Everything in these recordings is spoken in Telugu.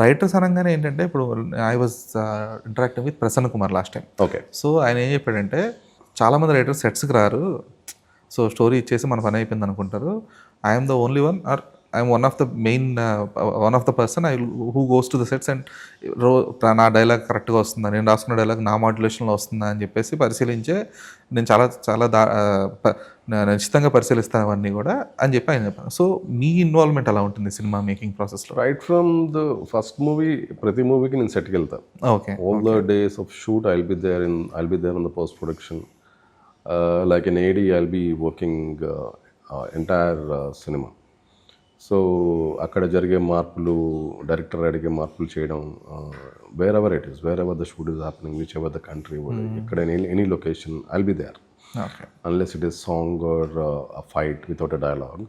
రైటర్స్ అనంగానే ఏంటంటే ఇప్పుడు I was interacting with Prasanna Kumar last time. Okay. So ఆయన ఏం చెప్పాడంటే చాలామంది రైటర్స్ సెట్స్కి రారు. సో స్టోరీ ఇచ్చేసి మన పని అయిపోయింది అనుకుంటారు. I'm the only one or I'm one of the main one of the person who goes to the sets and నా డైలాగ్ కరెక్ట్గా వస్తుందా, నేను రాసుకున్న డైలాగ్ నా మాడ్యులేషన్లో వస్తుందా అని చెప్పేసి పరిశీలించే నేను చాలా చాలా నిశ్చితంగా పరిశీలిస్తాను అవన్నీ కూడా అని చెప్పి ఆయన చెప్పాను. సో మీ ఇన్వాల్వ్మెంట్ అలా ఉంటుంది సినిమా మేకింగ్ ప్రాసెస్లో? Right from the first movie, ప్రతి మూవీకి నేను సెట్కి వెళ్తాను. Okay. All the days of shoot I'll be there in the post production. Like an AD, I'll be working entire cinema. So అక్కడ జరిగే మార్పులు, డైరెక్టర్ అడిగే మార్పులు చేయడం, wherever it is, wherever the shoot is happening, whichever the country, ఇక్కడ any location I'll be there. Unless it is song or a fight without a dialogue,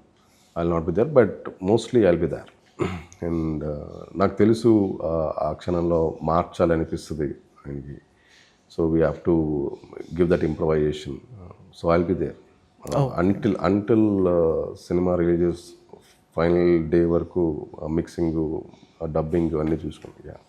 I'll not be there, but mostly I'll be there. And నాకు తెలుసు ఆ క్షణంలో మార్చాలనిపిస్తుంది ఆయనకి. So we have to give that improvisation. So I'll be there until cinema releases, final day వరకు మిక్సింగ్, డబ్బింగ్ అన్నీ చూసుకుంటాం.